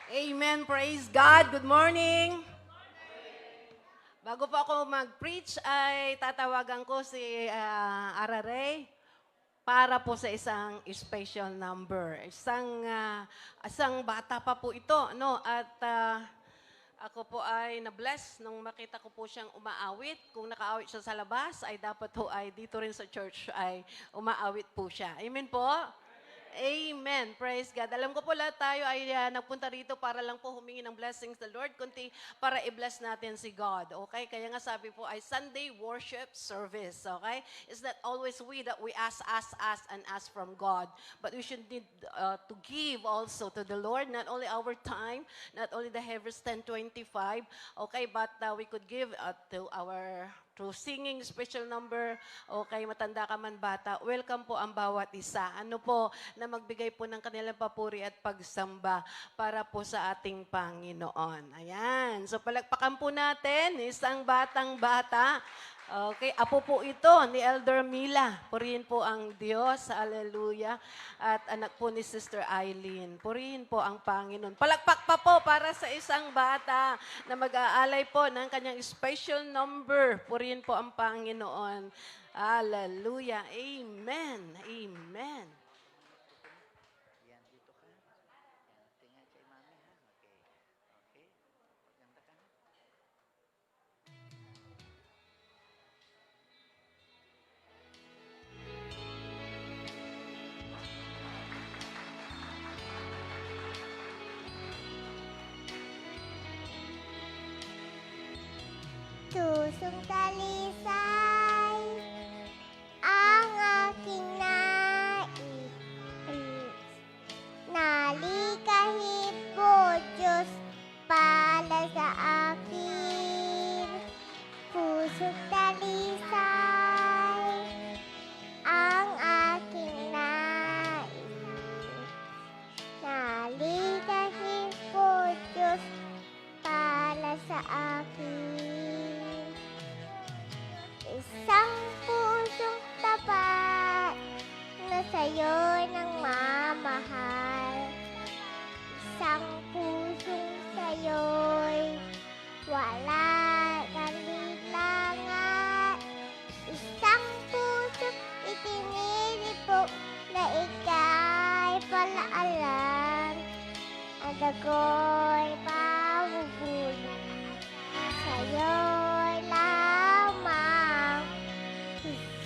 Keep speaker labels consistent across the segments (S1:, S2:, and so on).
S1: Amen. Praise God. Good morning. Bago po ako mag-preach, ay tatawagan ko si Araray para po sa isang special number. Isang bata pa po ito, no? At ako po ay na-bless nung makita ko po siyang umaawit. Kung nakaawit siya sa labas, ay dapat po ay dito rin sa church ay umaawit po siya. Amen po? Amen. Praise God. Alam ko po lahat tayo ay nagpunta rito para lang po humingi ng blessings sa Lord, kundi para i-bless natin si God. Okay? Kaya nga sabi po ay Sunday worship service. Okay? It's not always we that we ask, and ask from God. But we should need to give also to the Lord, not only our time, not only the Hebrews 10:25, okay, but we could give to our through singing special number, okay, matanda ka man bata, welcome po ang bawat isa. Ano po, na magbigay po ng kanilang papuri at pagsamba para po sa ating Panginoon. Ayan. So palakpakan po natin, isang batang bata. Okay, apo po ito ni Elder Mila. Purihin po ang Diyos, hallelujah. At anak po ni Sister Eileen. Purihin po ang Panginoon. Palakpak pa po para sa isang bata na mag-aalay po ng kanyang special number. Purihin po ang Panginoon. Hallelujah. Amen. Amen.
S2: Yan, dito ka. Yan, tingnan kay mami ha. Okay. Okay. Maganda ka ha.
S3: Tusong talisay ang aking nais. Nalikahit po, Diyos, pala sa akin. Pusong talisay ang aking nais. Nalikahit po, Diyos, pala sa akin. Isang pusong tapat na sa'yo nang mamahal. Isang pusong sa'yo'y wala kalilangan. Isang pusong itinilipok na ika'y palaalan. At ako'y pabubulong sa'yo'y lamang, Jesus.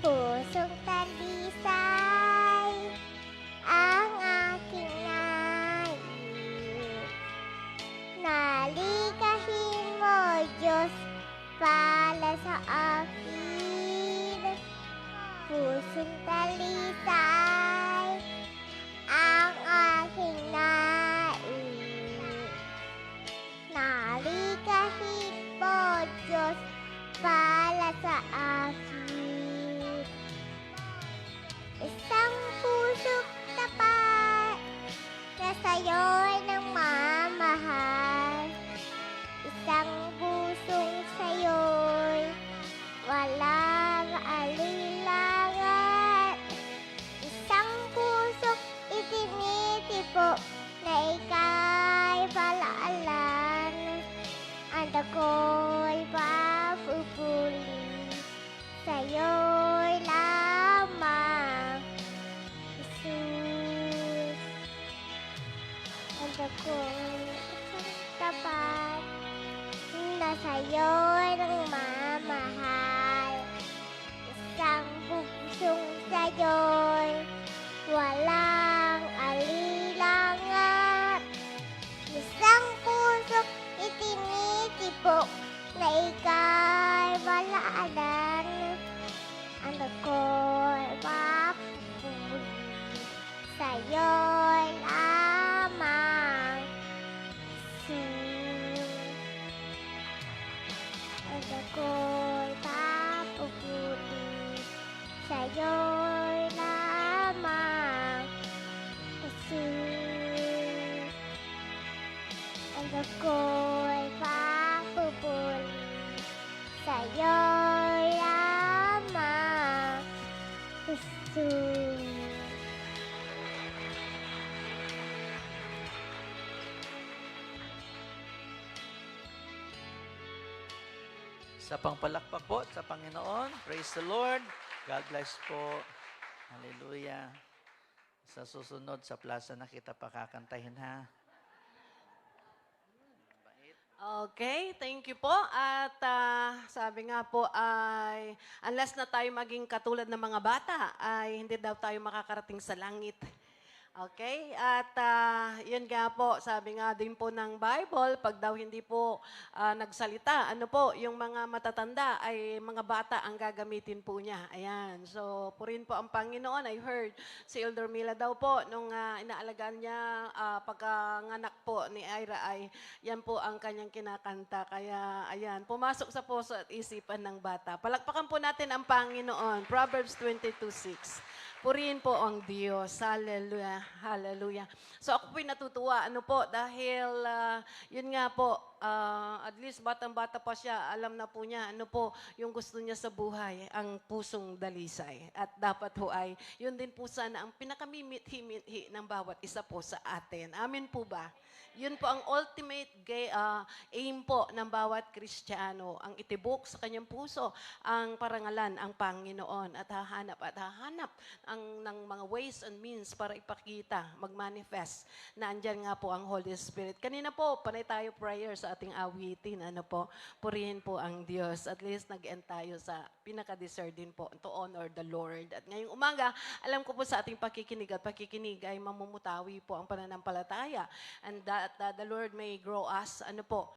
S3: Pusong talisay ang aking nais. Nalikahin mo, Diyos, pala sa akin. Pusong talisay ang aking nais. Nalikahin mo, Diyos, pala sa akin. Isang pusong tapat na sa'yo'y nang mamahal. Isang pusong sa'yo'y walang alinlangan. Isang pusong itinitipok na ika'y palaalan. At ako'y papupuli sa'yo'y lamang, Jesus. At ako'y isang tapat na sa'yo'y nang mamahal. Isang pusong sa'yo'y walang alinlangan. Isang pusong itinitipok na ika'y malaanan. Ang ako'y papupuli sa'yo'y lamang, Jesus. Ang ako'y papupuli sa'yo'y lamang, ako'y papupuri sa'yo lamang gusto.
S2: Sa pangpalakpak po sa Panginoon. Praise the Lord. God bless po. Hallelujah. Sa susunod sa plaza na kita pakakantahin ha.
S1: Okay, thank you po. At sabi nga po ay, unless na tayo maging katulad ng mga bata, ay hindi daw tayo makakarating sa langit. Okay? At yun nga po, sabi nga din po ng Bible, pag daw hindi po nagsalita, ano po, yung mga matatanda ay mga bata ang gagamitin po niya. Ayan. So, purin po ang Panginoon. I heard si Elder Mila daw po, nung inaalagaan niya, pagkanganak po ni Ira ay, yan po ang kanyang kinakanta. Kaya, ayan, pumasok sa puso at isipan ng bata. Palakpakan po natin ang Panginoon. Proverbs 22:6. Purihin po ang Diyos. Hallelujah. Hallelujah. So ako po'y natutuwa. Ano po, dahil yun nga po, at least batang-bata pa siya, alam na po niya, ano po, yung gusto niya sa buhay, ang pusong dalisay. At dapat ho ay, yun din po sana ang pinakamimit-himit ng bawat isa po sa atin. Amen po ba? Yun po ang ultimate aim po ng bawat Kristiyano, ang itibok sa kanyang puso, ang parangalan, ang Panginoon, at hahanap ng mga ways and means para ipakita, mag-manifest na andyan nga po ang Holy Spirit. Kanina po, panay tayo prayer sa ating awitin, ano po, purihin po ang Diyos. At least nag-end tayo sa pinaka-deserve din po to honor the Lord. At ngayong umaga, alam ko po sa ating pakikinig ay mamumutawi po ang pananampalataya. And that the Lord may grow us, ano po,